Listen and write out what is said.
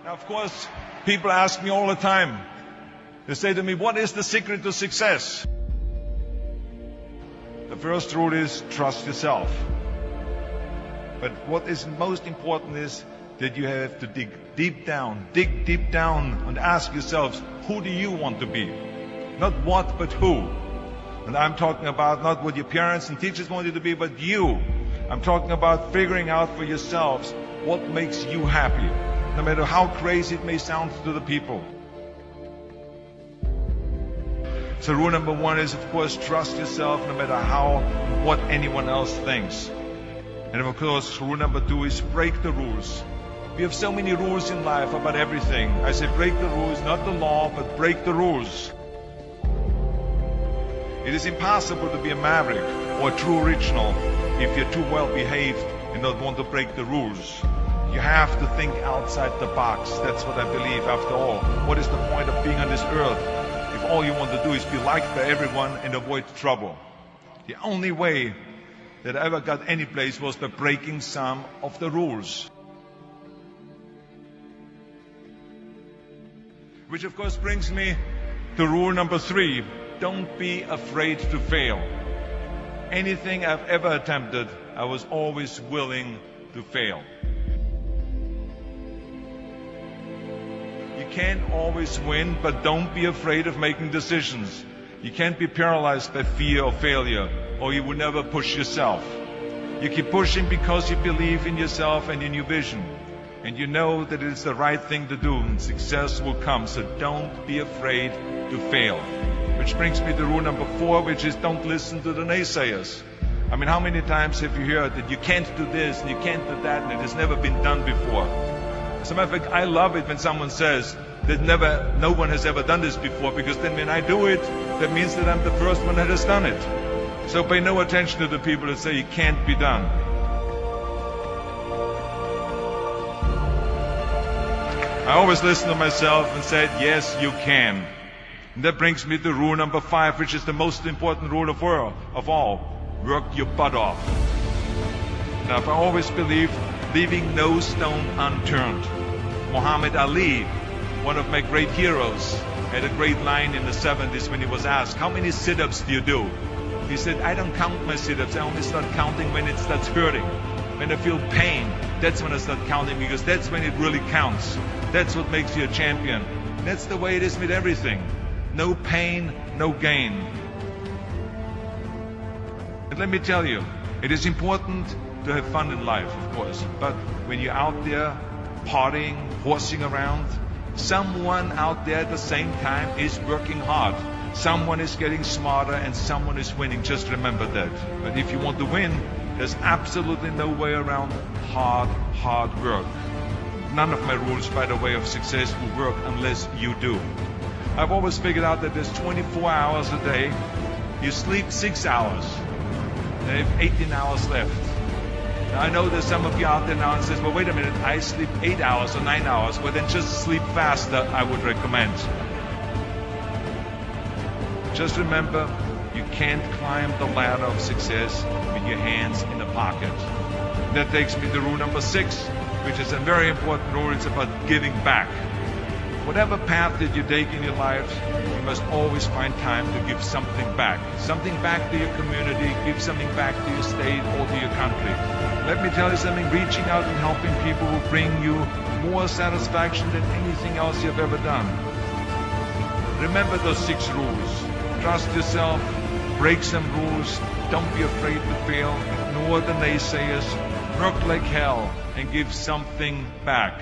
Now, of course, people ask me all the time. They say to me, what is the secret to success? The first rule is trust yourself. But what is most important is that you have to dig deep down and ask yourselves, who do you want to be? Not what, but who. And I'm talking about not what your parents and teachers want you to be, but you. I'm talking about figuring out for yourselves what makes you happy, no matter how crazy it may sound to the people. So rule number one is, of course, trust yourself no matter what anyone else thinks. And of course, rule number two is break the rules. We have so many rules in life about everything. I say break the rules, not the law, but break the rules. It is impossible to be a maverick or a true original if you're too well behaved and don't want to break the rules. You have to think outside the box. That's what I believe. After all, what is the point of being on this earth if all you want to do is be liked by everyone and avoid trouble? The only way that I ever got any place was by breaking some of the rules. Which of course brings me to rule number three. Don't be afraid to fail. Anything I've ever attempted, I was always willing to fail. You can't always win, but don't be afraid of making decisions. You can't be paralyzed by fear of failure, or you will never push yourself. You keep pushing because you believe in yourself and in your vision. And you know that it is the right thing to do, and success will come. So don't be afraid to fail. Which brings me to rule number four, which is don't listen to the naysayers. I mean, how many times have you heard that you can't do this and you can't do that and it has never been done before? As a matter of fact, I love it when someone says that no one has ever done this before, because then when I do it, that means that I'm the first one that has done it. So pay no attention to the people that say it can't be done. I always listen to myself and said, yes, you can. And that brings me to rule number five, which is the most important rule of all. Work your butt off. Now, I always believe leaving no stone unturned. Muhammad Ali, one of my great heroes, had a great line in the 70s when he was asked, how many sit-ups do you do? He said, I don't count my sit-ups. I only start counting when it starts hurting. When I feel pain, that's when I start counting, because that's when it really counts. That's what makes you a champion. That's the way it is with everything. No pain, no gain. And let me tell you, it is important to have fun in life, of course. But when you're out there partying, horsing around, someone out there at the same time is working hard. Someone is getting smarter and someone is winning. Just remember that. But if you want to win, there's absolutely no way around hard work. None of my rules, by the way, of success will work unless you do. I've always figured out that there's 24 hours a day. You sleep 6 hours. And you have 18 hours left. Now, I know there's some of you out there now and says, well, wait a minute, I sleep 8 hours or 9 hours. Well, then just sleep faster, I would recommend. Just remember, you can't climb the ladder of success with your hands in the pocket. That takes me to rule number 6, which is a very important rule. It's about giving back. Whatever path that you take in your life, you must always find time to give something back. Something back to your community, give something back to your state or to your country. Let me tell you something, reaching out and helping people will bring you more satisfaction than anything else you've ever done. Remember those 6 rules. Trust yourself, break some rules, don't be afraid to fail, ignore the naysayers, work like hell, and give something back.